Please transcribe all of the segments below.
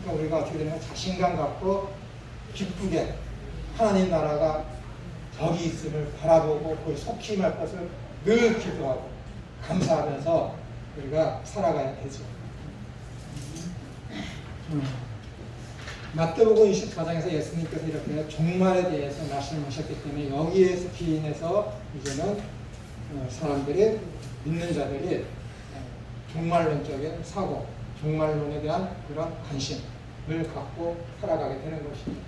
그러니까 우리가 어떻게 되냐면 자신감 갖고 기쁘게 하나님 나라가 저기 있음을 바라보고 거기 속히 임할 것을 늘 기도하고 감사하면서 우리가 살아가야 되죠. 마태복음 24장에서 예수님께서 이렇게 종말에 대해서 말씀하셨기 때문에 여기에서 기인해서 이제는 사람들이 믿는 자들이 종말론적인 사고, 종말론에 대한 그런 관심을 갖고 살아가게 되는 것입니다.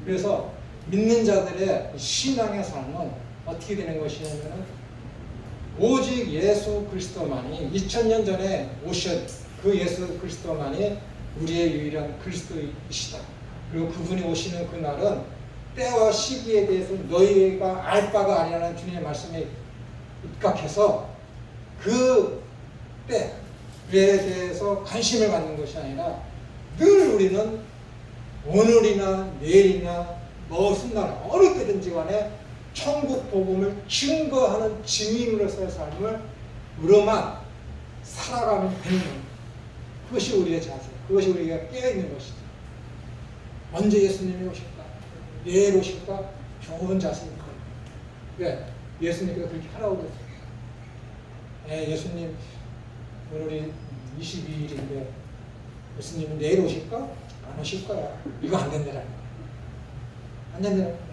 그래서 믿는 자들의 신앙의 삶은 어떻게 되는 것이냐면 오직 예수 그리스도만이 2000년 전에 오신 그 예수 그리스도만이 우리의 유일한 그리스도이시다. 그리고 그분이 오시는 그날은 때와 시기에 대해서 너희가 알 바가 아니라는 주님의 말씀에 입각해서 그 때에 대해서 관심을 갖는 것이 아니라 늘 우리는 오늘이나 내일이나 무슨 날 어느 때든지 간에 천국 복음을 증거하는 증인으로서의 삶을 으로만 살아가면 되는 겁니다. 그것이 우리의 자세, 그것이 우리가 깨어있는 것이죠. 언제 예수님이 오실까? 내일 오실까? 좋은 자세입니다. 왜? 예수님께서 그렇게 하라고 그랬어요. 예수님 오늘이 22일인데 예수님은 내일 오실까? 안 오실 거야. 이거 안 된다라는 거야. 안 된다라는 거야.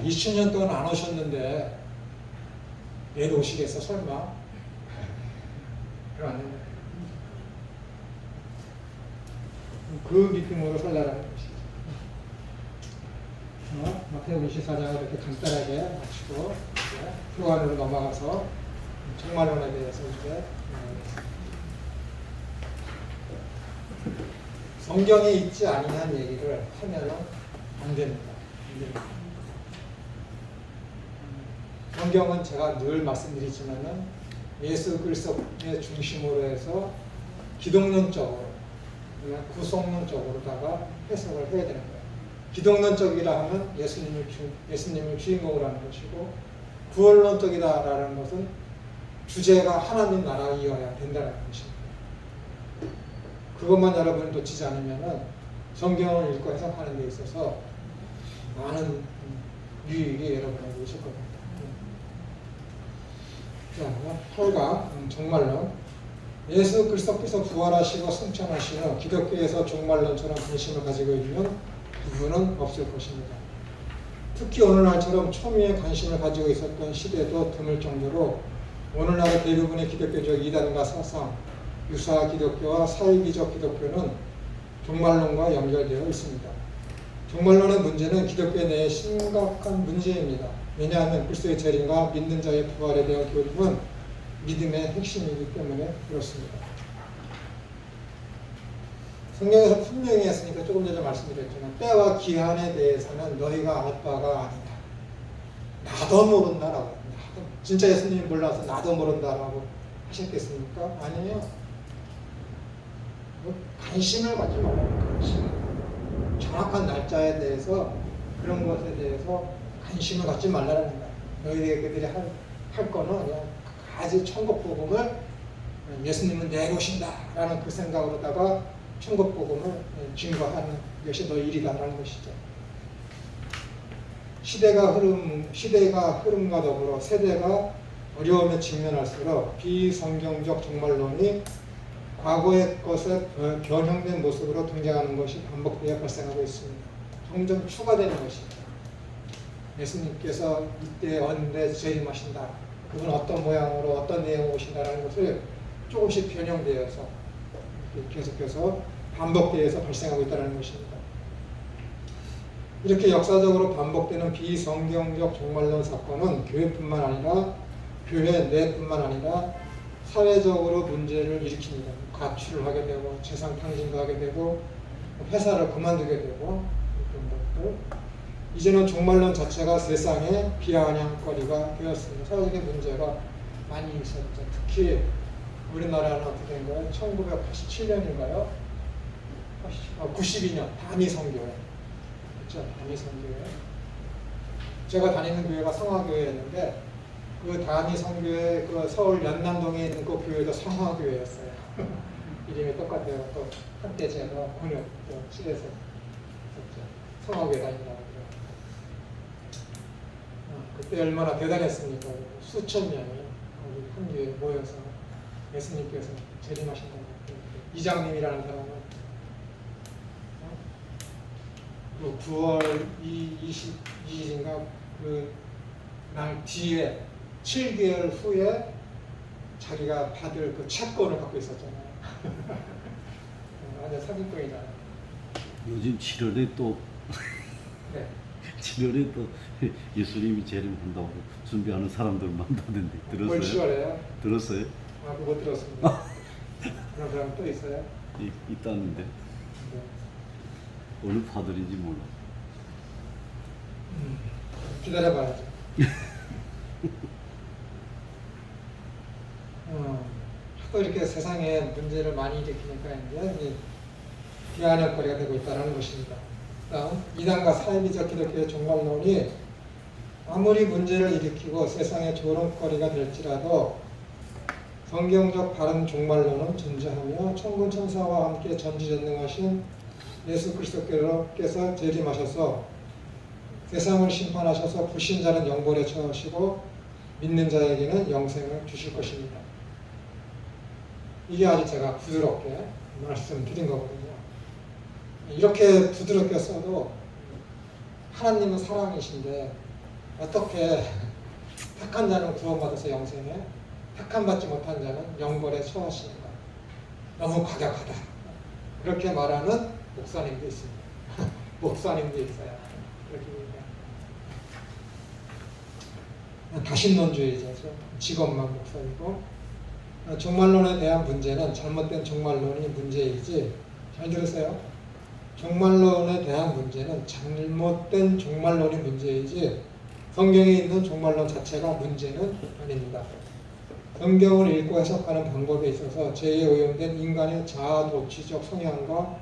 2000년 동안 안 오셨는데 내일 오시겠어 설마? 그럼 안 된다. 그 믿음으로 살라라는 것이죠. 마태복음 24장을 이렇게 간단하게 마치고 표안으로 넘어가서 종말론에 대해서 이제 성경에 있지 아니한 얘기를 하면은 안 됩니다. 성경은 제가 늘 말씀드리지만은 예수 그리스도의 중심으로 해서 기독론적으로, 구속론적으로다가 해석을 해야 되는 거예요. 기독론적이라 하면 예수님을 주인공으로 하는 것이고, 구원론적이다라는 것은 주제가 하나님 나라이어야 된다는 것입니다. 그것만 여러분이 놓치지 않으면은 성경을 읽고 해석하는 데 있어서 많은 유익이 여러분에게 있을 겁니다. 자, 8강 종말론. 예수 그리스도께서 부활하시고 승천하시며 기독교에서 종말론처럼 관심을 가지고 있는 부분은 없을 것입니다. 특히 오늘날처럼 초미에 관심을 가지고 있었던 시대도 드물 정도로 오늘날의 대부분의 기독교적 이단과 사상, 유사 기독교와 사회기적 기독교는 종말론과 연결되어 있습니다. 종말론의 문제는 기독교 내에 심각한 문제입니다. 왜냐하면 그리스도의 재림과 믿는 자의 부활에 대한 교리는 믿음의 핵심이기 때문에 그렇습니다. 성경에서 분명히 했으니까 조금 전에 말씀드렸지만 때와 기한에 대해서는 너희가 알 바가 아니다. 나도 모른다라고. 진짜 예수님이 몰라서 나도 모른다라고 하셨겠습니까? 아니에요. 관심을 갖지 말라는 것이 정확한 날짜에 대해서 그런 것에 대해서 관심을 갖지 말라는 거야. 너희들이 할 거는 그냥 아직 천국 복음을 예수님은 내일 오신다라는 그 생각으로다가 천국 복음을 증거하는 것이 너희 일이다라는 것이죠. 시대가 흐름과 더불어 세대가 어려움에 직면할수록 비성경적 종말론이 과거의 것에 변형된 모습으로 등장하는 것이 반복되어 발생하고 있습니다. 점점 추가되는 것입니다. 예수님께서 이때 언제 재림하신다. 그분 어떤 모양으로 어떤 내용으로 오신다라는 것을 조금씩 변형되어서 계속해서 반복되어서 발생하고 있다는 것입니다. 이렇게 역사적으로 반복되는 비성경적 종말론 사건은 교회 내뿐만 아니라 사회적으로 문제를 일으킵니다. 가출을 하게 되고 재산 탕진도 하게 되고 회사를 그만두게 되고 그런 것들. 이제는 종말론 자체가 세상의 비아냥거리가 되었습니다. 사회적인 문제가 많이 있었죠. 특히 우리나라는 어떻게 된 거예요? 1987년인가요? 92년 다미 선교회. 그렇죠? 다미 선교회. 제가 다니는 교회가 성화교회였는데 그 다미 선교회 그 서울 연남동에 있는 그 교회도 성화교회였어요. 똑같아요. 또 한때 제가 권역 또 시에서 성악에 다닌다고 그래요. 그때 얼마나 대단했습니까? 수천 명이 우리 한 교회에 모여서 예수님께서 재림하신다고. 이장님이라는 사람은 그 9월 22일인가 그 날 뒤에 7개월 후에 자기가 받을 그 채권을 갖고 있었잖아요. 완전 사기꾼이잖아요. 요즘 7월에 또 네. 7월에 또 예수님이 재림한다고 준비하는 사람들 많다던데 올 들었어요? 7월에요? 들었어요? 아, 그거 들었습니다. 그런 사람 또 있어요? 있다는데 네. 어느 파들인지 몰라. 기다려봐야죠. 하도 이렇게 세상에 문제를 많이 일으키니까 이제 비아냥거리가 되고 있다는 것입니다. 다음, 이단과 사이비적 기독교의 종말론이 아무리 문제를 일으키고 세상의 조롱거리가 될지라도 성경적 바른 종말론은 존재하며 천군 천사와 함께 전지전능하신 예수 그리스도께서 재림하셔서 세상을 심판하셔서 불신자는 영벌에 처하시고 믿는 자에게는 영생을 주실 것입니다. 이게 아주 제가 부드럽게 말씀드린 거거든요. 이렇게 부드럽게 써도 하나님은 사랑이신데 어떻게 택한 자는 구원받아서 영생에, 택함 받지 못한 자는 영벌에 처하시는가. 너무 과격하다. 그렇게 말하는 목사님도 있습니다. 목사님도 있어요. 그렇게 다신론주의자죠. 직업만 목사이고. 종말론에 대한 문제는 잘못된 종말론이 문제이지, 잘 들으세요. 종말론에 대한 문제는 잘못된 종말론이 문제이지 성경에 있는 종말론 자체가 문제는 아닙니다. 성경을 읽고 해석하는 방법에 있어서 죄에 오염된 인간의 자아도취적 성향과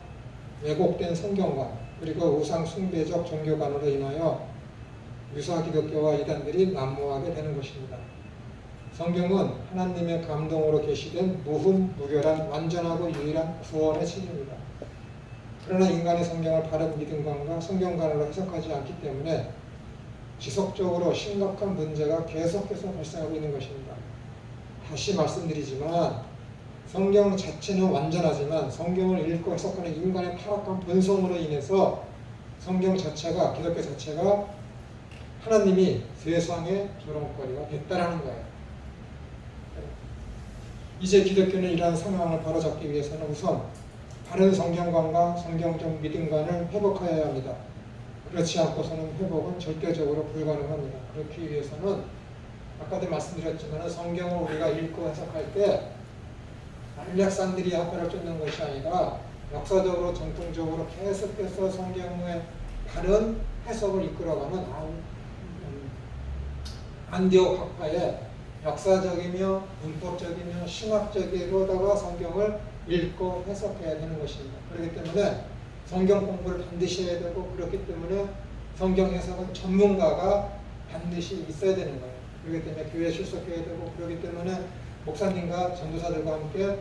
왜곡된 성경관, 그리고 우상 숭배적 종교관으로 인하여 유사 기독교와 이단들이 난무하게 되는 것입니다. 성경은 하나님의 감동으로 계시된 무흠무결한 완전하고 유일한 구원의 책입니다. 그러나 인간의 성경을 바른 믿음관과 성경관으로 해석하지 않기 때문에 지속적으로 심각한 문제가 계속해서 발생하고 있는 것입니다. 다시 말씀드리지만 성경 자체는 완전하지만 성경을 읽고 해석하는 인간의 타락한 본성으로 인해서 성경 자체가, 기독교 자체가 하나님이 세상의 조롱거리가 됐다라는 거예요. 이제 기독교는 이러한 상황을 바로잡기 위해서는 우선 바른 성경관과 성경적 믿음관을 회복해야 합니다. 그렇지 않고서는 회복은 절대적으로 불가능합니다. 그렇기 위해서는 아까도 말씀드렸지만 성경을 우리가 읽고 해석할 때 알렉산드리아 학파를 쫓는 것이 아니라 역사적으로 전통적으로 계속해서 성경의 바른 해석을 이끌어가는 안디옥 학파의 역사적이며 문법적이며 신학적으로다가 성경을 읽고 해석해야 되는 것입니다. 그렇기 때문에 성경 공부를 반드시 해야 되고, 그렇기 때문에 성경 해석은 전문가가 반드시 있어야 되는 거예요. 그렇기 때문에 교회에 출석해야 되고, 그렇기 때문에 목사님과 전도사들과 함께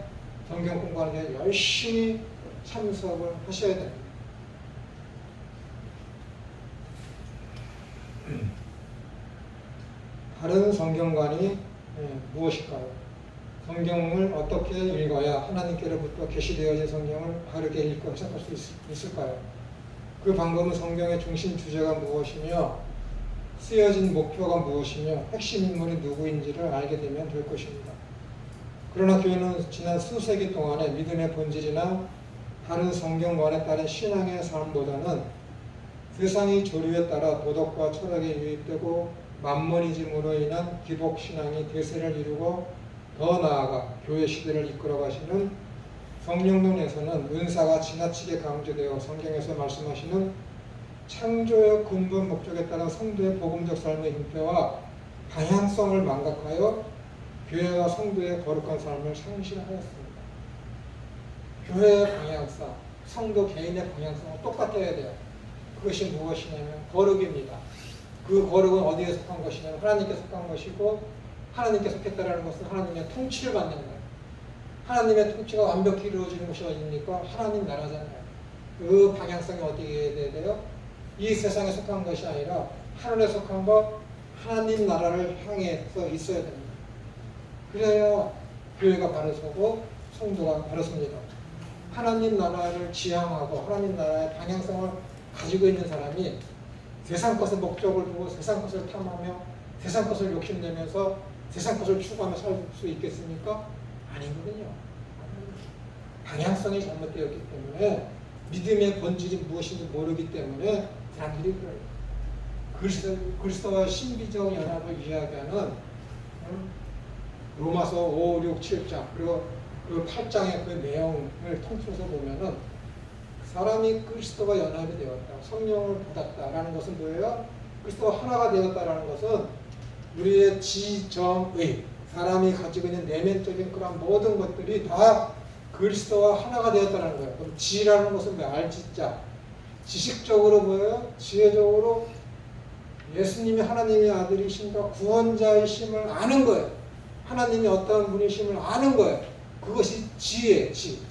성경 공부하는 데 열심히 참석을 하셔야 됩니다. 바른 성경관이 무엇일까요? 성경을 어떻게 읽어야 하나님께로부터 계시되어진 성경을 바르게 읽고 해석할 수 있을까요? 그 방법은 성경의 중심 주제가 무엇이며 쓰여진 목표가 무엇이며 핵심 인물이 누구인지를 알게 되면 될 것입니다. 그러나 교회는 지난 수세기 동안의 믿음의 본질이나 다른 성경관에 따른 신앙의 삶보다는 세상의 조류에 따라 도덕과 철학에 유입되고 만모니즘으로 인한 기복신앙이 대세를 이루고 더 나아가 교회 시대를 이끌어가시는 성령론에서는 은사가 지나치게 강조되어 성경에서 말씀하시는 창조의 근본 목적에 따른 성도의 복음적 삶의 형태와 방향성을 망각하여 교회와 성도의 거룩한 삶을 상실하였습니다. 교회의 방향성, 성도 개인의 방향성은 똑같아야 돼요. 그것이 무엇이냐면 거룩입니다. 그 거룩은 어디에 속한 것이냐면 하나님께 속한 것이고, 하나님께 속했다는 것은 하나님의 통치를 받는 거예요. 하나님의 통치가 완벽히 이루어지는 것이 어디입니까? 하나님 나라잖아요. 그 방향성이 어디에 돼야 돼요? 이 세상에 속한 것이 아니라 하늘에 속한 것, 하나님 나라를 향해서 있어야 됩니다. 그래야 교회가 바로 서고 성도가 바로 섭니다. 하나님 나라를 지향하고 하나님 나라의 방향성을 가지고 있는 사람이 세상 것의 목적을 두고 세상 것을 탐하며 세상 것을 욕심내면서 세상 것을 추구하며 살 수 있겠습니까? 아니거든요. 방향성이 잘못되었기 때문에 믿음의 본질이 무엇인지 모르기 때문에 사람들이 그래요. 그리스도와 신비적 연합을 이야기하는 로마서 5, 6, 7장 그리고 그 8장의 그 내용을 통틀어서 보면은 사람이 그리스도와 연합이 되었다, 성령을 받았다라는 것은 뭐예요? 그리스도와 하나가 되었다라는 것은 우리의 지정의 사람이 가지고 있는 내면적인 그런 모든 것들이 다 그리스도와 하나가 되었다는 거예요. 그럼 지라는 것은 뭐예요? 알지자. 지식적으로 뭐예요? 지혜적으로 예수님이 하나님의 아들이신가 구원자이심을 아는 거예요. 하나님이 어떠한 분이심을 아는 거예요. 그것이 지혜예요. 지.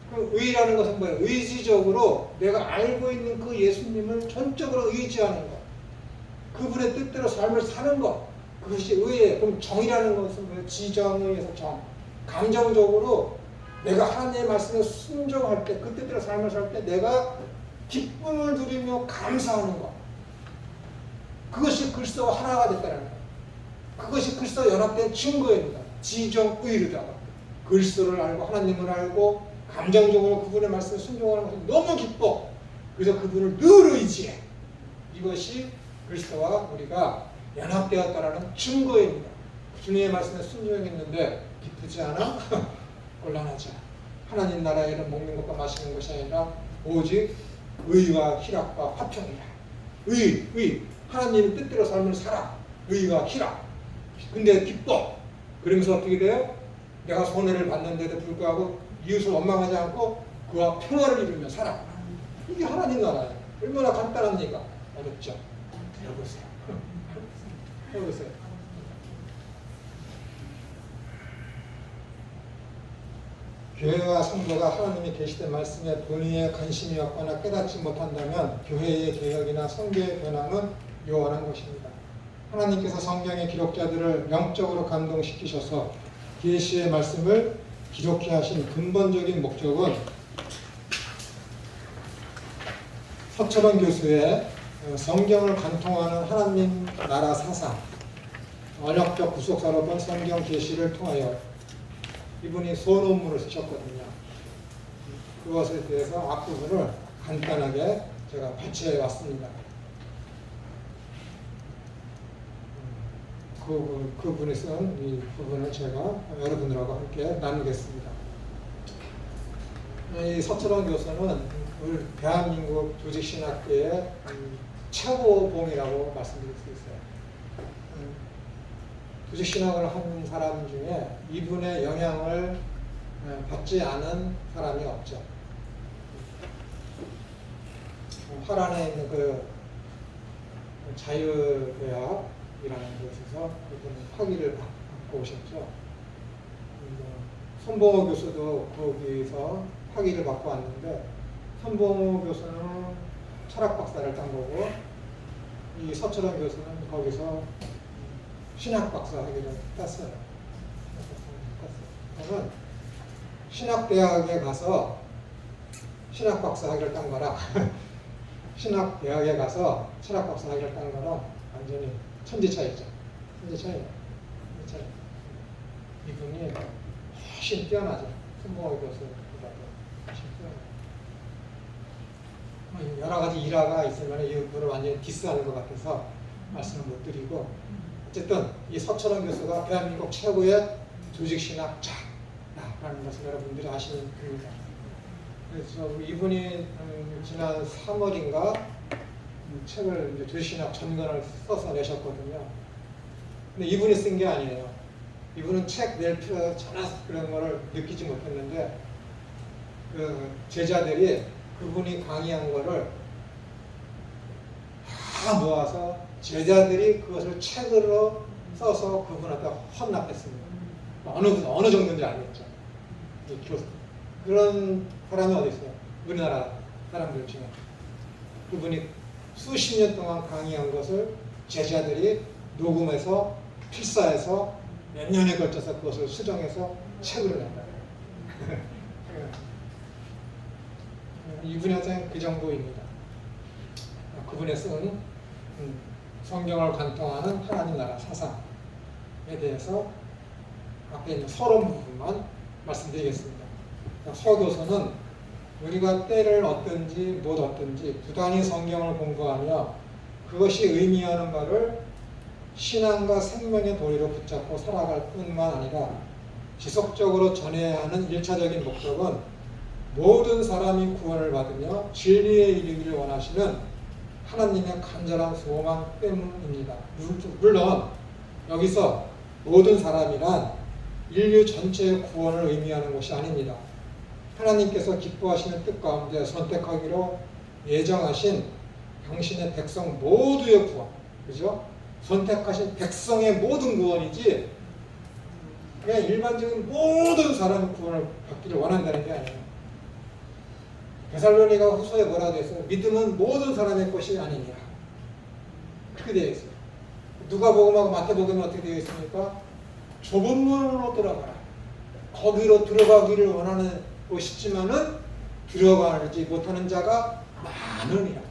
그럼 의라는 것은 뭐예요? 의지적으로 내가 알고 있는 그 예수님을 전적으로 의지하는 것. 그분의 뜻대로 삶을 사는 것. 그것이 의예요. 그럼 정이라는 것은 뭐예요? 지정의에서 정. 감정적으로 내가 하나님의 말씀에 순종할 때, 그 뜻대로 삶을 살 때 내가 기쁨을 누리며 감사하는 것. 그것이 그리스도와 하나가 됐다는 거예요. 그것이 그리스도와 연합된 증거입니다. 지정의로다가 그리스도를 알고 하나님을 알고 감정적으로 그분의 말씀에 순종하는 것이 너무 기뻐. 그래서 그분을 늘 의지해. 이것이 그리스도와 우리가 연합되었다라는 증거입니다. 주님의 말씀에 순종했는데 기쁘지 않아? 곤란하지 않아. 하나님 나라에는 먹는 것과 마시는 것이 아니라 오직 의와 희락과 화평이라. 의. 하나님의 뜻대로 삶을 살아. 의와 희락. 근데 기뻐. 그러면서 어떻게 돼요? 내가 손해를 봤는데도 불구하고 이웃을 원망하지 않고 그와 평화를 이루며 살아. 이게 하나님 나라예요. 얼마나 간단한 얘기가 어렵죠? 해보세요. 해보세요. 교회와 성도가 하나님이 계시된 말씀에 본인의 관심이 없거나 깨닫지 못한다면 교회의 개혁이나 성교의 변함은 요원한 것입니다. 하나님께서 성경의 기록자들을 영적으로 감동시키셔서 계시의 말씀을 기록해 하신 근본적인 목적은 서철원 교수의 성경을 관통하는 하나님 나라 사상, 언약적 구속사로 본 성경 계시를 통하여 이분이 소논문을 쓰셨거든요. 그것에 대해서 앞부분을 간단하게 제가 발췌해 왔습니다. 그분이 쓴 이 부분을 제가 여러분들하고 함께 나누겠습니다. 이 서철원 교수는 우리 대한민국 조직신학계의 최고봉이라고 말씀드릴 수 있어요. 조직신학을 한 사람 중에 이분의 영향을 받지 않은 사람이 없죠. 화란에 있는 그 자유대학이라는 곳에서 그분은 학위를 받고 오셨죠. 손봉호 교수도 거기서 학위를 받고 왔는데 손봉호 교수는 철학 박사를 딴 거고 이 서철원 교수는 거기서 신학 박사 학위를 땄어요. 저는 신학대학에 가서 신학 박사 학위를 딴 거라 신학대학에 가서 철학 박사 학위를 딴 거랑 완전히 천지 차이죠. 천지 차이. 이분이 훨씬 뛰어나죠. 손봉호 교수보다도 훨씬 뛰어나요. 여러 가지 일화가 있으면 이분을 완전히 디스하는 것 같아서 말씀을 못 드리고 어쨌든 이 서철원 교수가 대한민국 최고의 조직신학자라는 것을 여러분들이 아시는 분입니다. 그래서 이분이 지난 3월인가 책을 이제 조직신학 전권을 써서 내셨거든요. 근데 이분이 쓴 게 아니에요. 이분은 책 낼 필요 전혀 그런 거를 느끼지 못했는데 그 제자들이 그분이 강의한 거를 다 모아서 제자들이 그것을 책으로 써서 그분한테 헌납했습니다. 어느 정도인지 알겠죠. 그런 사람이 어디 있어요? 우리나라 사람들 중에. 그분이 수십 년 동안 강의한 것을 제자들이 녹음해서 필사해서 몇 년에 걸쳐서 그것을 수정해서 책으로 낸다. 이분의 생은 그 정도입니다. 그분의 쓴 성경을 관통하는 하나님 나라 사상에 대해서 앞에 있는 서론 부분만 말씀드리겠습니다. 서교서는 우리가 때를 얻든지 못 얻든지 부단히 성경을 공부하며 그것이 의미하는 바를 신앙과 생명의 도리로 붙잡고 살아갈 뿐만 아니라 지속적으로 전해야 하는 일차적인 목적은 모든 사람이 구원을 받으며 진리에 이르기를 원하시는 하나님의 간절한 소망 때문입니다. 물론 여기서 모든 사람이란 인류 전체의 구원을 의미하는 것이 아닙니다. 하나님께서 기뻐하시는 뜻 가운데 선택하기로 예정하신 당신의 백성 모두의 구원, 그죠? 선택하신 백성의 모든 구원이지 그냥 일반적인 모든 사람의 구원을 받기를 원한다는 게 아니에요. 데살로니가 후서에 뭐라고 되어 있어요? 믿음은 모든 사람의 것이 아니니라. 그렇게 되어 있어요. 누가복음하고 마태복음은 어떻게 되어 있습니까? 좁은 문으로 들어가라. 거기로 들어가기를 원하는 것이지만은 들어가지 못하는 자가 많으니라.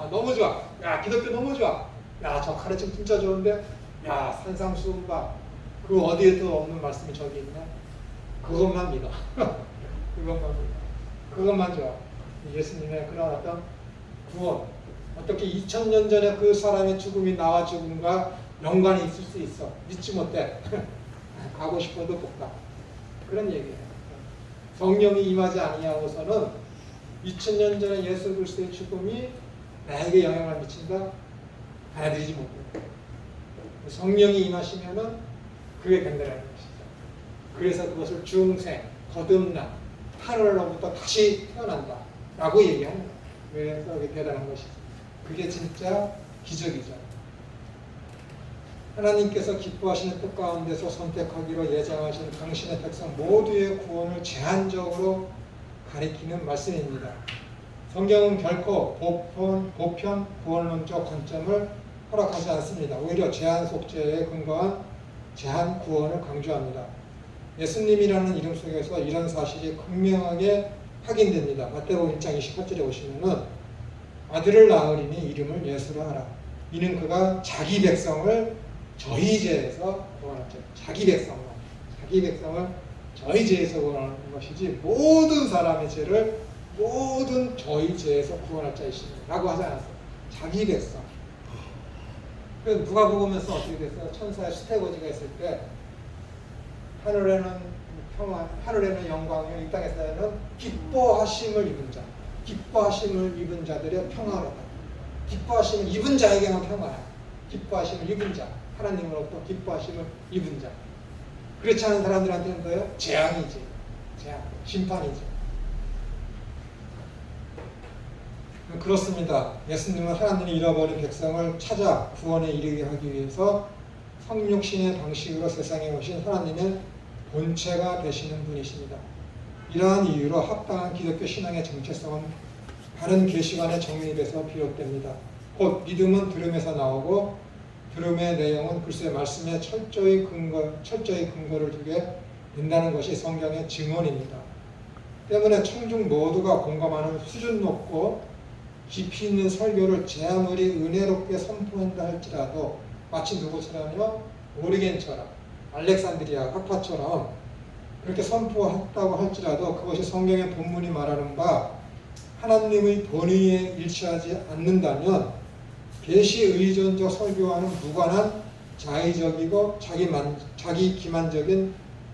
너무 좋아. 야, 기독교 너무 좋아. 야, 저 가르침 진짜 좋은데, 야, 산상수훈봐. 그 어디에도 없는 말씀이 저기 있네. 그것만 믿어. 그것만 믿어. 그것만 좋아. 예수님의 그런 어떤 구원. 어떻게 2000년 전에 그 사람의 죽음이 나와 죽음과 연관이 있을 수 있어. 믿지 못해. 가고 싶어도 못 가. 그런 얘기예요. 성령이 임하지 아니하고서는 2000년 전에 예수 그리스도의 죽음이 나에게 영향을 미친다? 받아들이지 못해. 성령이 임하시면은 그게 된다는 것이죠. 그래서 그것을 중생, 거듭남, 하늘로부터 다시 태어난다 라고 얘기하는 거예요. 그래서 그게 대단한 것이죠. 그게 진짜 기적이죠. 하나님께서 기뻐하시는 뜻 가운데서 선택하기로 예정하신 당신의 백성 모두의 구원을 제한적으로 가리키는 말씀입니다. 성경은 결코 보편 구원론적 관점을 허락하지 않습니다. 오히려 제한 속죄에 근거한 제한 구원을 강조합니다. 예수님이라는 이름 속에서 이런 사실이 극명하게 확인됩니다. 마태복음 1장 28절에 보시면은 아들을 낳으리니 이름을 예수라 하라. 이는 그가 자기 백성을 저희 죄에서 구원하죠. 자기 백성을 저희 죄에서 구원하는 것이지 모든 사람의 죄를 모든 저희 죄에서 구원할 자이시니 라고 하지 않았어요. 자기 백성. 그래서 누가복음에서 어떻게 됐어요? 천사의 수태고지가 있을 때 하늘에는 평화, 하늘에는 영광이요 이 땅에서는 기뻐하심을 입은 자, 기뻐하심을 입은 자들의 평화로다. 기뻐하심을 입은 자에게만 평화야. 기뻐하심을 입은 자, 하나님으로부터 기뻐하심을 입은 자. 그렇지 않은 사람들한테는 뭐예요? 재앙이지, 재앙, 심판이지. 그렇습니다. 예수님은 하나님이 잃어버린 백성을 찾아 구원에 이르게 하기 위해서 성육신의 방식으로 세상에 오신 하나님의 본체가 되시는 분이십니다. 이러한 이유로 합당한 기독교 신앙의 정체성은 바른 계시관의 정립에서 비롯됩니다. 곧 믿음은 들음에서 나오고 들음의 내용은 글쎄 말씀에 철저히 근거를 두게 된다는 것이 성경의 증언입니다. 때문에 청중 모두가 공감하는 수준 높고 깊이 있는 설교를 제 아무리 은혜롭게 선포한다 할지라도 마치 누구처럼요? 오리겐처럼 알렉산드리아 학파처럼 그렇게 선포했다고 할지라도 그것이 성경의 본문이 말하는 바 하나님의 본의에 일치하지 않는다면 계시 의존적 설교와는 무관한 자의적이고 자기 기만적인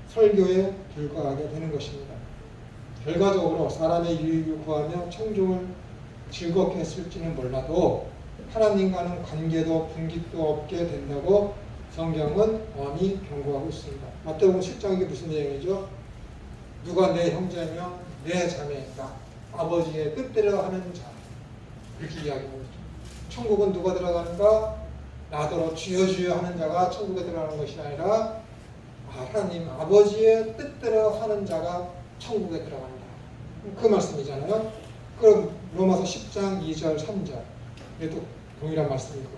설교에 불과하게 되는 것입니다. 결과적으로 사람의 유익을 구하며 청중을 즐겁게 했을지는 몰라도 하나님과는 관계도 분깃도 없게 된다고 성경은 엄히 경고하고 있습니다. 마태복음 7장 이게 무슨 내용이죠? 누가 내 형제며 내 자매인가? 아버지의 뜻대로 하는 자. 이렇게 이야기하고 있죠. 천국은 누가 들어가는가? 나더러 주여 주여 하는 자가 천국에 들어가는 것이 아니라 하나님 아버지의 뜻대로 하는 자가 천국에 들어간다. 그 말씀이잖아요. 그럼 로마서 10장 2절 3절 이것도 동일한 말씀이고,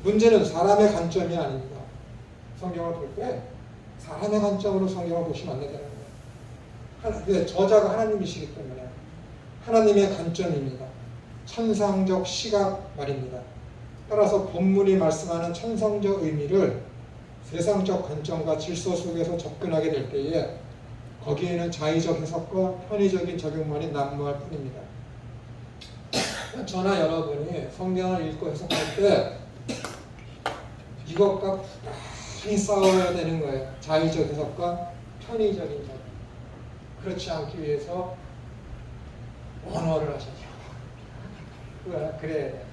문제는 사람의 관점이 아닙니다. 성경을 볼 때 사람의 관점으로 성경을 보시면 안 된다는 거예요. 저자가 하나님이시기 때문에 하나님의 관점입니다. 천상적 시각 말입니다. 따라서 본문이 말씀하는 천상적 의미를 세상적 관점과 질서 속에서 접근하게 될 때에 거기에는 자의적 해석과 편의적인 적용만이 난무할 뿐입니다. 저나 여러분이 성경을 읽고 해석할 때 이것과 많이 싸워야 되는 거예요. 자의적 해석과 편의적인 적용. 그렇지 않기 위해서 원어를 하셔야 돼요. 그래야 돼요.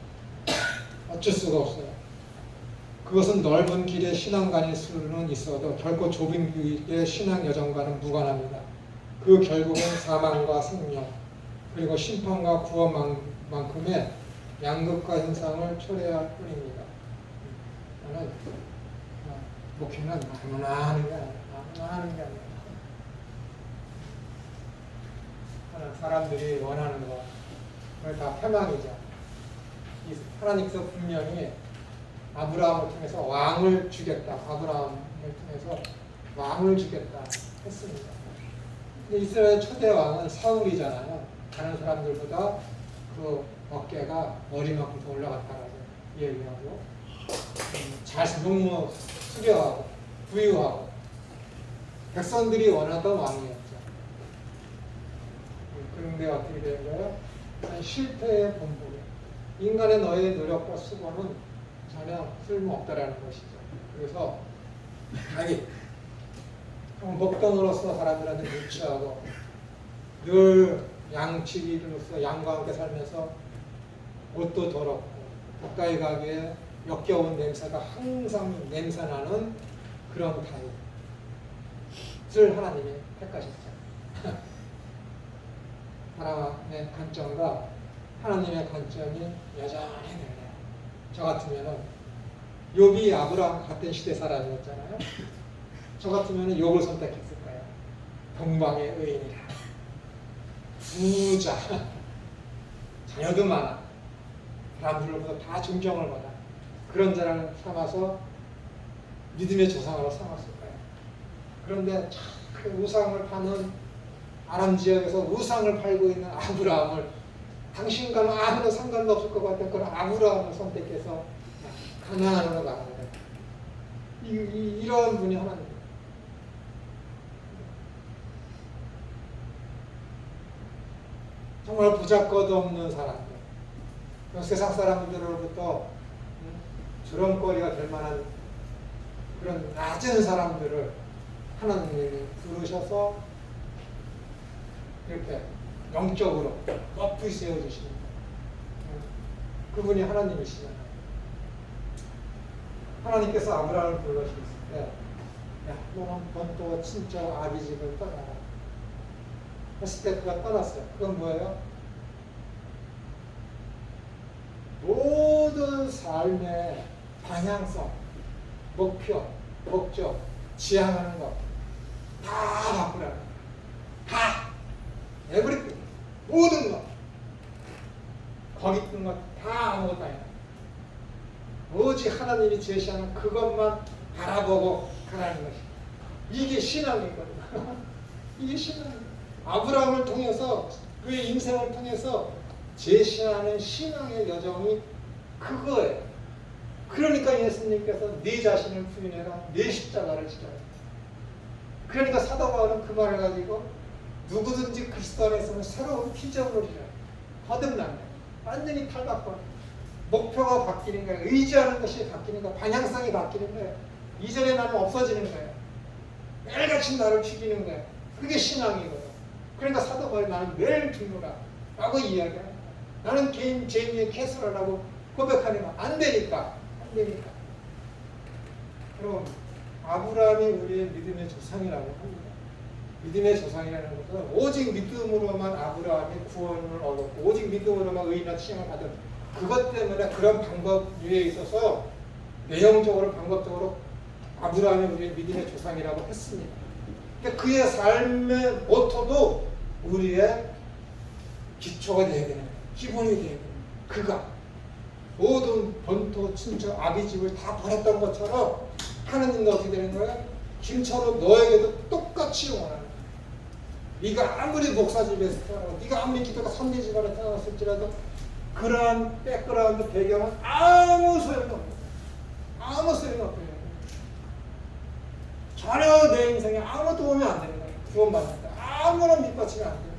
어쩔 수가 없어요. 그것은 넓은 길의 신앙관일 수는 있어도 결코 좁은 길의 신앙 여정과는 무관합니다. 그 결국은 사망과 생명 그리고 심판과 구원만큼의 양극화 현상을 초래할 뿐입니다. 저는 목회는 아무나 하는 게 아니에요. 아무나 하는 게 아니에요. 사람들이 원하는 거 그걸 다 패망이죠. 하나님께서 분명히 아브라함을 통해서 왕을 주겠다. 아브라함을 통해서 왕을 주겠다 했습니다. 근데 이스라엘 초대 왕은 사울이잖아요. 다른 사람들보다 그 어깨가 머리만큼 더 올라갔다고 얘기하고 잘 용모 수려하고 부유하고 백성들이 원하던 왕이었죠. 그런데 어떻게 된 거예요? 실패의 본보기. 인간의 너의 노력과 수고는 전혀 쓸모없다라는 것이죠. 그래서 자기 먹던으로서 사람들한테 무치하고 늘 양치기로서 양과 함께 살면서 옷도 더럽고 가까이 가기에 역겨운 냄새가 항상 냄새나는 그런 타입을 하나님이 택하셨죠. 하나님의 관점과 하나님의 관점이 여전히 달라요. 저 같으면은 욥이 아브라함 같은 시대 사람이었잖아요. 저 같으면은 욥을 선택했을 거예요. 동방의 의인이라, 부자, 자녀도 많아, 사람들로부터 다 존경을 받아. 그런 자를 삼아서 믿음의 조상으로 삼았을 거예요. 그런데 그 우상을 파는 아람 지역에서 우상을 팔고 있는 아브라함을 당신과는 아무런 상관도 없을 것 같은 그런 아브라함을 선택해서 가나안으로 가는 거예요. 이런 분이 하나님. 정말 보잘것없는 사람들, 세상 사람들로부터 주렁거리가 될 만한 그런 낮은 사람들을 하나님이 부르셔서 이렇게 영적으로 높이 세워주시는 거예요. 그분이 하나님이시잖아요. 하나님께서 아브라함을 불러주셨을 때, 야, 넌 또 진짜 아비 집을 떠나라 했을 때 그가 떠났어요. 그건 뭐예요? 모든 삶의 방향성, 목표, 목적, 지향하는 것 다 바꾸라는 거예요. 다! 에브리띵! 모든 것! 거기 있는 것 다 아무것도 아니야. 오직 하나님이 제시하는 그것만 바라보고 가라는 것이. 이게 신앙이거든요. 이게 신앙이에요. 아브라함을 통해서 그의 인생을 통해서 제시하는 신앙의 여정이 그거예요. 그러니까 예수님께서 네 자신을 부인해라, 네 십자가를 지라. 그러니까 사도 바울은 그 말을 가지고 누구든지 그리스도 안에 있으면 새로운 피조물이라. 거듭난다. 완전히 탈바꿔. 목표가 바뀌는 거예요. 의지하는 것이 바뀌는 거예요. 방향성이 바뀌는 거예요. 이전에 나는 없어지는 거예요. 매일같이 나를 죽이는 거예요. 그게 신앙이거든. 그러니까 사도 바울이 나는 매일 죽노라 라고 이야기해요. 나는 개인 죄인의 캐스라라고 고백하니까 안 되니까. 그럼 아브라함이 우리의 믿음의 조상이라고 합니다. 믿음의 조상이라는 것은 오직 믿음으로만 아브라함이 구원을 얻었고 오직 믿음으로만 의인한 칭을 받은 그것 때문에 그런 방법 위에 있어서 내용적으로 방법적으로 아브라함이 우리의 믿음의 조상이라고 했습니다. 근데 그의 삶의 모토도 우리의 기초가 되어야 되는 거예요. 기본이 되어야 되는 거예요. 그가 모든 본토, 친척, 아비집을 다 버렸던 것처럼 하나님도 어떻게 되는 거예요? 김처럼 너에게도 똑같이 원하는 거예요. 네가 아무리 목사집에서 태어나고 네가 아무리 기도가 선대집안에 태어났을지라도 그러한 백그라운드 배경은 아무 소용없어요. 아무 소용없어요. 전혀 내 인생에 아무 도움이 안 되는 거예요. 구원받는다. 아무런 밑받침이 안 되는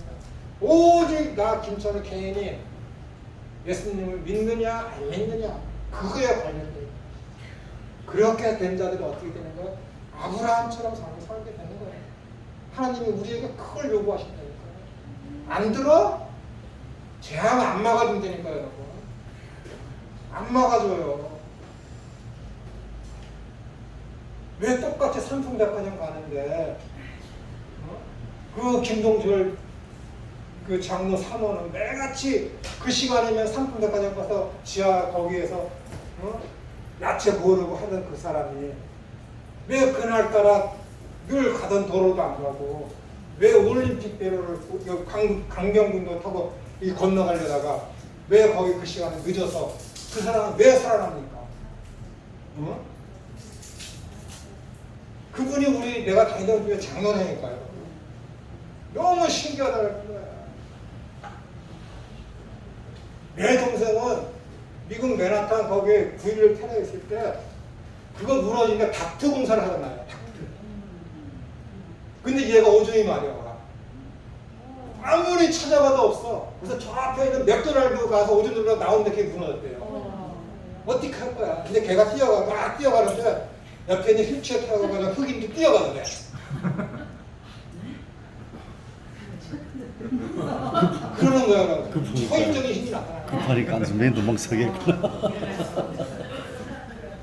거예요. 오직 나 김천의 개인이 예수님을 믿느냐 안 믿느냐 그거에 관련돼요. 그렇게 된 자들이 어떻게 되는 거예요? 아브라함처럼 살게 되는 거예요. 하나님이 우리에게 그걸 요구하신다니까요. 안 들어? 재앙 안 막아준다니까요, 여러분. 안 막아줘요. 왜 똑같이 삼풍백화점 가는데 그 김동철 그 장로 사모는 매같이 그 시간이면 삼풍백화점 가서 지하 거기에서 야채 모르고 하던 그 사람이 왜 그날따라 늘 가던 도로도 안 가고 왜 올림픽대로를 강변군도 타고 건너가려다가 왜 거기 그 시간에 늦어서 그 사람은 왜 살아납니까? 그분이 우리 내가 다니던 교회 장로라니까요. 너무 신기하다는 거야. 내 동생은 미국 맨하탄 거기에 9.11 테러 있을 때 그거 무너지니까 닥트 공사를 하잖아요. 닥트. 근데 얘가 오줌이 마려워. 아무리 찾아봐도 없어. 그래서 저 앞에 있는 맥도날드 가서 오줌 눌러 나오는데 그게 무너졌대요. 어떻게 할 거야? 근데 걔가 막 뛰어가는데 옆에 있는 휠체어 타고 가는 흑인도 뛰어가는데. 그러는 거야. 초인적인 힘이 나타나. 급하니까 안수맨도 막 서겠구나.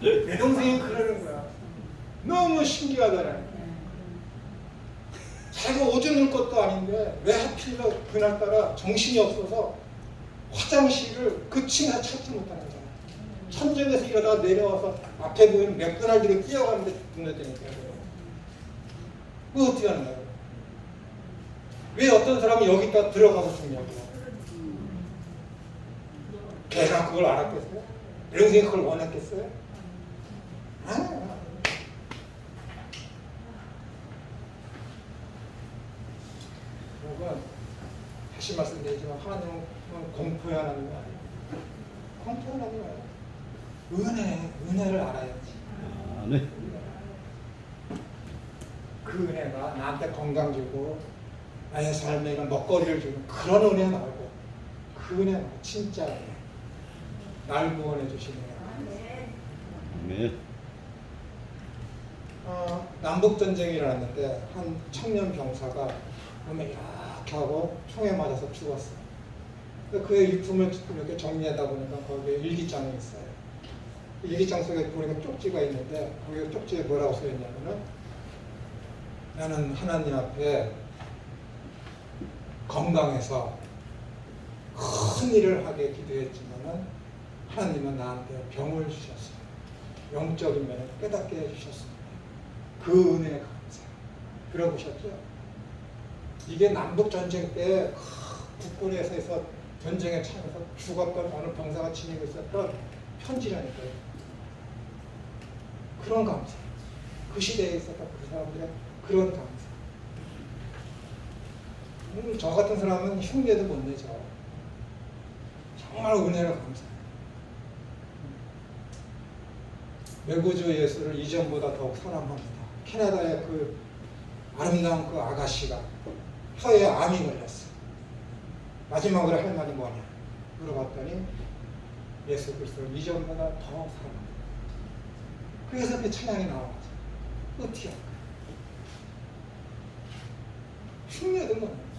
내 동생이 그러는 거야. 너무 신기하더라. 자기가 오줌 눌 것도 아닌데 왜 하필이면 그날따라 정신이 없어서 화장실을 그 층에서 찾지 못하는 거잖아. 천정에서 일어나다 내려와서 앞에 보이는 맥도날드로 뛰어가는데 눈에띄니까요. 그거 어떻게 하는 거야? 왜 어떤 사람이 여기다 들어가서 죽냐고. 걔가 그걸 알았겠어요? 내 동생이 그걸 원했겠어요? 아니야. 여러분, 다시 말씀드리지만 하나님은 공포의 하나님이 아니에요. 공포의 하나님이 아니에요. 은혜를 알아야지. 아, 네. 그 은혜가 나한테 건강 주고 나의 삶에 이런 먹거리를 주는 그런 은혜 말고 그 은혜 말고 진짜 은혜. 날 구원해 주시는 은혜. 네. 남북전쟁이 일어났는데 한 청년 병사가 몸에 이렇게 하고 총에 맞아서 죽었어요. 그의 유품을 이렇게 정리하다 보니까 거기에 일기장이 있어요. 일기장 속에 보니까 쪽지가 있는데 거기 쪽지에 뭐라고 써있냐면은 나는 하나님 앞에 건강해서 큰 일을 하게 기도했지만은 하나님은 나한테 병을 주셨어요. 영적인 면을 깨닫게 해주셨습니다. 그 은혜에 감사. 들어보셨죠? 이게 남북전쟁 때 국군에서 전쟁에 참여해서 죽었던 어느 병사가 지니고 있었던 편지라니까요. 그런 감사. 그 시대에 있었던 그 사람들의 그런 감사. 저 같은 사람은 흉내도 못 내죠. 정말 은혜를 감사해요. 매구주 예수를 이전보다 더욱 사랑합니다. 캐나다의 그 아름다운 그 아가씨가 혀에 암이 걸렸어. 마지막으로 할 말이 뭐냐 물어봤더니 예수 그리스도를 이전보다 더 사랑합니다. 그래서 그 찬양이 나오죠. 어떻게 할까? 흉내도 못 내요.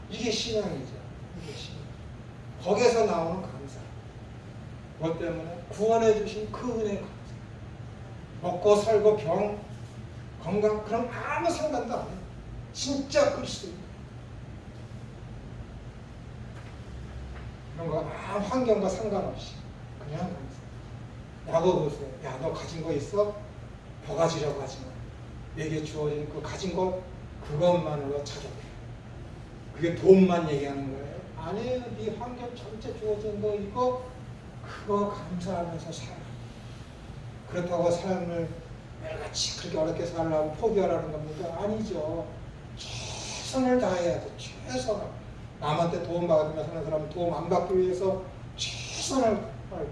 이게 신앙이죠. 이게 신앙. 거기에서 나오는 감사. 그것 때문에 구원해 주신 그 은혜에 감사. 먹고 살고 병, 건강 그런 아무 상관도 안 해요. 진짜 그리스도입니다. 그런 거 아무 환경과 상관없이 그냥 감사. 야고 보세요. 야, 너 가진 거 있어? 더 가지려고 하지 마. 내게 주어진 그 가진 것 그것만으로 자족해. 그게 돈만 얘기하는 거예요. 아니에요. 네 환경 전체 주어진 거 이거 그거 감사하면서 살아. 그렇다고 삶을 매일같이 그렇게 어렵게 살라고 포기하라는 겁니까? 아니죠. 최선을 다해야죠. 최선을. 남한테 도움 받으며 사는 사람은 도움 안 받기 위해서 최선을 다하고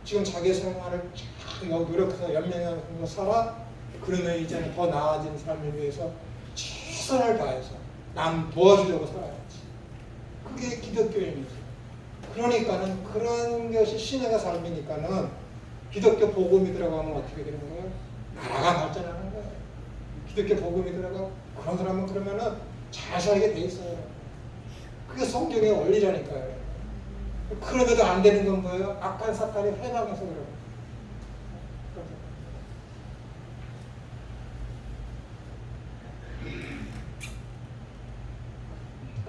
지금 자기 생활을 쫙 노력해서 연명하면서 살아. 그러면 이제는 더 나아진 삶을 위해서 최선을 다해서 남 도와주려고 살아야지. 그게 기독교인이죠. 그러니까는 그런 것이 신앙의 삶이니까는 기독교 복음이 들어가면 어떻게 되는 거예요? 나라가 발전하는 거예요. 기독교 복음이 들어가고 그런 사람은 그러면은 잘 살게 돼 있어요. 그게 성경의 원리라니까요. 그런데도 안 되는 건 뭐예요? 악한 사탄이 회방해서 그래요.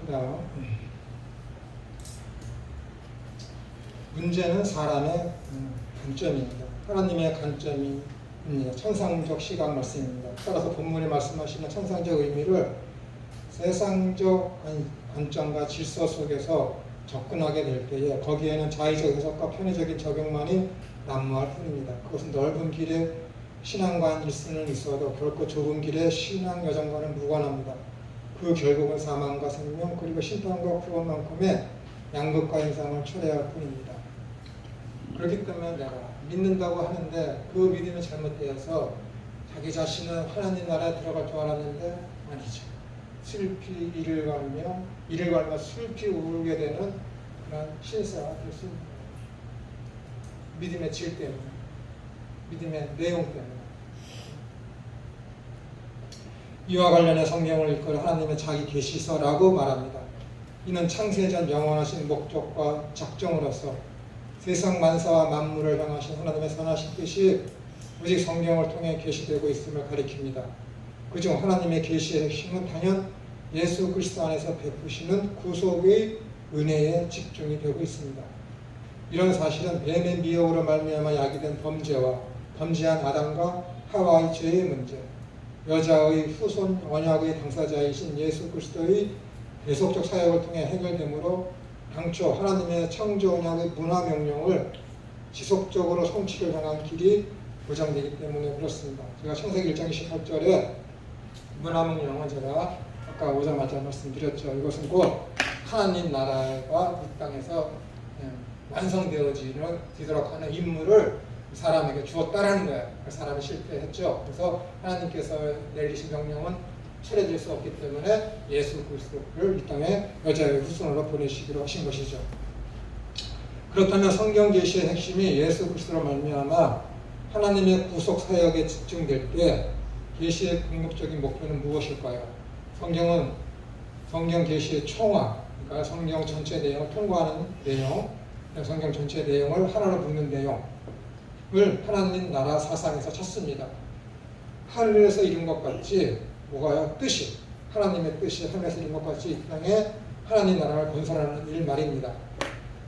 그다음 문제는 사람의 관점입니다. 하나님의 관점입니다. 천상적 시각 말씀입니다. 따라서 본문에 말씀하시는 천상적 의미를 세상적 관점과 질서 속에서 접근하게 될 때에 거기에는 자의적 해석과 편의적인 적용만이 난무할 뿐입니다. 그것은 넓은 길에 신앙관 일수는 있어도 결코 좁은 길에 신앙 여정과는 무관합니다. 그 결국은 사망과 생명 그리고 심판과 구원만큼의 양극과 인상을 초래할 뿐입니다. 그렇기 때문에 내가 믿는다고 하는데 그 믿음이 잘못되어서 자기 자신은 하나님 나라에 들어갈 줄 알았는데 아니죠. 슬피 이를 갈며 슬피 울게 되는 그런 신사가 될 수 있는 거예요. 믿음의 질 때문에, 믿음의 내용 때문에. 이와 관련해 성경을 읽고 하나님의 자기 계시서라고 말합니다. 이는 창세전 영원하신 목적과 작정으로서 세상 만사와 만물을 향하신 하나님의 선하신 뜻이 오직 성경을 통해 계시되고 있음을 가리킵니다. 그중 하나님의 계시의 핵심은 단연 예수 그리스도 안에서 베푸시는 구속의 은혜에 집중이 되고 있습니다. 이런 사실은 뱀의 미혹으로 말미암아 야기된 범죄와 범죄한 아담과 하와의 죄의 문제, 여자의 후손 언약의 당사자이신 예수 그리스도의 계속적 사역을 통해 해결되므로 당초 하나님의 창조 언약의 문화 명령을 지속적으로 성취를 향한 길이 보장되기 때문에 그렇습니다. 제가 창세기 1장 18절에 문화 명령은 제가 아까 오자마자 말씀드렸죠. 이것은 곧 하나님 나라가 이 땅에서 완성되어지도록 하는 임무를 사람에게 주었다라는 거예요. 그 사람이 실패했죠. 그래서 하나님께서 내리신 명령은 철회될 수 없기 때문에 예수 그리스도를 이 땅에 여자의 후손으로 보내시기로 하신 것이죠. 그렇다면 성경 계시의 핵심이 예수 그리스도로 말미암아 하나님의 구속 사역에 집중될 때 계시의 궁극적인 목표는 무엇일까요? 성경은 성경 계시의 총화, 그러니까 성경 전체 내용을 통과하는 내용, 성경 전체 내용을 하나로 묶는 내용을 하나님 나라 사상에서 찾습니다. 하늘에서 이룬 것 같이 뭐가요? 뜻이, 하나님의 뜻이 하늘에서 이룬 것 같이 이 땅에 하나님 나라를 건설하는 일 말입니다.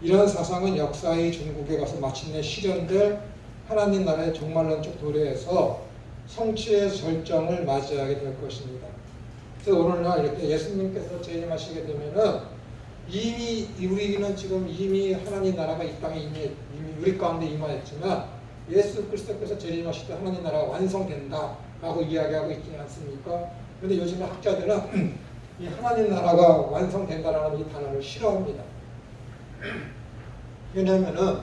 이런 사상은 역사의 중국에 가서 마침내 실현될 하나님 나라의 종말론적 도래에서 성취의 절정을 맞이하게 될 것입니다. 그래서 오늘날 이렇게 예수님께서 재림하시게 되면은 이미 우리는 지금 이미 하나님 나라가 이 땅에 이미 우리 가운데 임하였지만 예수 그리스도께서 재림하실 때 하나님 나라가 완성된다라고 이야기하고 있지 않습니까? 그런데 요즘에 학자들은 이 하나님 나라가 완성된다라는 이 단어를 싫어합니다. 왜냐하면은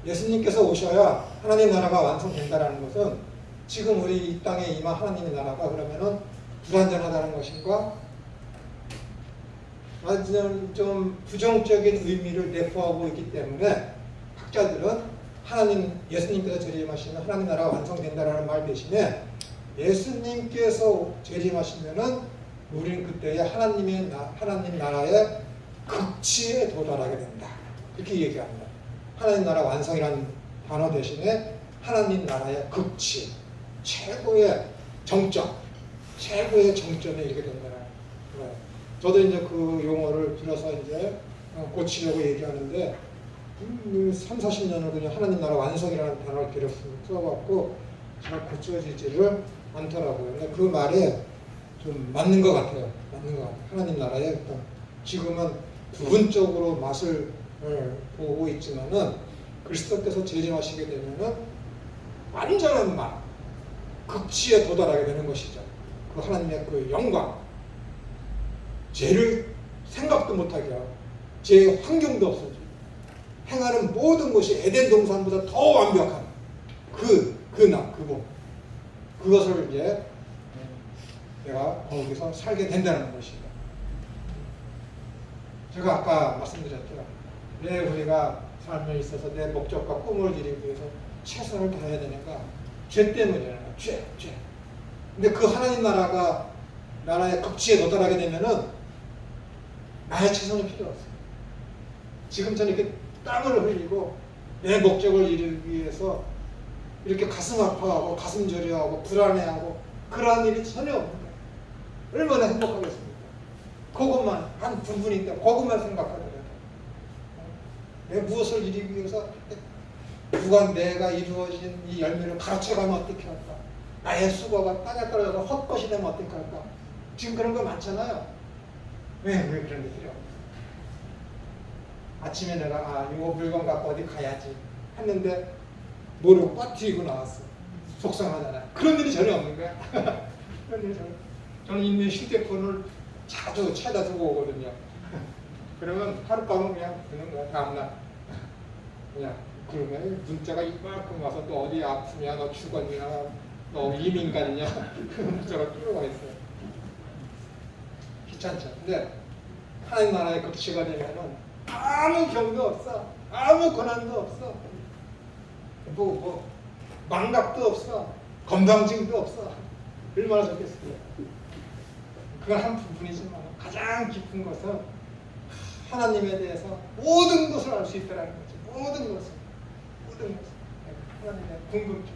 예수님께서 오셔야 하나님 나라가 완성된다라는 것은 지금 우리 이 땅에 임한 하나님의 나라가 그러면은 불완전하다는 것인가? 완전 좀 부정적인 의미를 내포하고 있기 때문에 학자들은 예수님께서 재림하시면 하나님 나라가 완성된다라는 말 대신에 예수님께서 재림하시면은 우리는 그때에 하나님 나라의 극치에 도달하게 된다. 이렇게 얘기합니다. 하나님 나라 완성이라는 단어 대신에 하나님 나라의 극치, 최고의 정점에 이르게 된다는 거예요. 저도 이제 그 용어를 들어서 이제 고치려고 얘기하는데 30, 40년을 그냥 하나님 나라 완성이라는 단어를 계속 써갖고 잘 고쳐지지를 않더라고요. 근데 그 말에 좀 맞는 것 같아요. 맞는 것 같아요. 하나님 나라에 어떤 지금은 부분적으로 맛을 보고 있지만은 그리스도께서 재림하시게 되면은 완전한 맛, 극치에 도달하게 되는 것이죠. 그 하나님의 그 영광, 죄를 생각도 못하게 하고 죄의 환경도 없어지고 행하는 모든 것이 에덴 동산보다 더 완벽한 그 몸, 그것을 이제 내가 거기서 살게 된다는 것이다. 제가 아까 말씀드렸죠. 왜 우리가 삶에 있어서 내 목적과 꿈을 이루기 위해서 최선을 다해야 되는가? 죄 때문이잖아요. 죄. 근데 그 하나님 나라의 극치에 도달하게 되면은 나의 최선이 필요 없어요. 지금처럼 이렇게 땀을 흘리고 내 목적을 이루기 위해서 이렇게 가슴 아파하고 가슴 저려하고 불안해하고 그러한 일이 전혀 없는 거예요. 얼마나 행복하겠습니까? 그것만 한 부분인데 그것만 생각하더라도 내 무엇을 이루기 위해서 누가 내가 이루어진 이 열매를 가르쳐가면 어떻게 할까? 나의 수고가 땅에 떨어져서 헛것이 되면 어떻게 할까? 지금 그런 거 많잖아요. 왜 그런 게 필요 없어? 아침에 내가 이거 물건 갖고 어디 가야지 했는데 모르고 빠뜨리고 나왔어. 속상하잖아요. 그런 일이 전혀 없는 거야. 그런 일이 전혀. 저는 있는 휴대폰을 자주 찾아 두고 오거든요. 그러면 하룻밤은 그냥 드는 거야. 다음날 그냥 그러면 문자가 이만큼 와서 너 어디 아프냐, 너 죽었냐, 너 이민간이냐 그 문자가 들어와 있어요. 귀찮죠. 근데 하나님 나라의 극치가 되면은 아무 병도 없어, 아무 고난도 없어, 망각도 없어, 건방짐도 없어. 얼마나 좋겠어요. 그건 한 부분이지만 가장 깊은 것은 하나님에 대해서 모든 것을 알 수 있다는 거죠. 모든 것을. 하나님의 궁금증.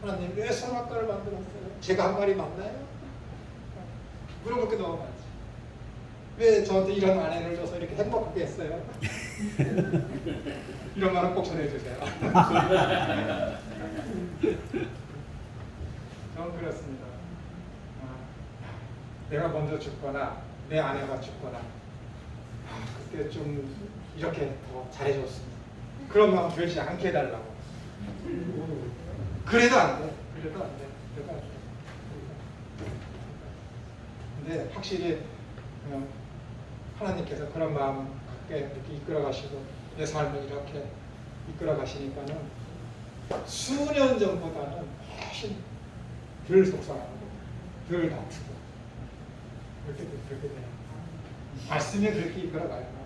하나님 왜 선악과를 만들었어요? 제가 한 말이 맞나요? 물어볼 게 너무 많지. 왜 저한테 이런 아내를 줘서 이렇게 행복하게 했어요? 이런 말은 꼭 전해주세요. 저는 그렇습니다. 내가 먼저 죽거나 내 아내가 죽거나 그때 좀 이렇게 더 잘해줬습니다. 그런 마음 들지 않게 해달라고. 그래도 안 돼. 근데 확실히 하나님께서 그런 마음 갖게 이렇게 이끌어 가시고 내 삶을 이렇게 이끌어 가시니까는 수년 전보다는 훨씬 덜 속상하고 덜 다투고 그렇게 돼요. 말씀이 그렇게 이끌어가요.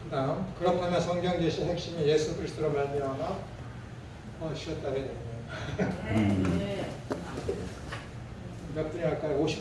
그다음 그렇다면 성경 제시 핵심이 예수 그리스도로 말미암아 쉬었다 해야 되네요. 몇 분이 할까요? 50분.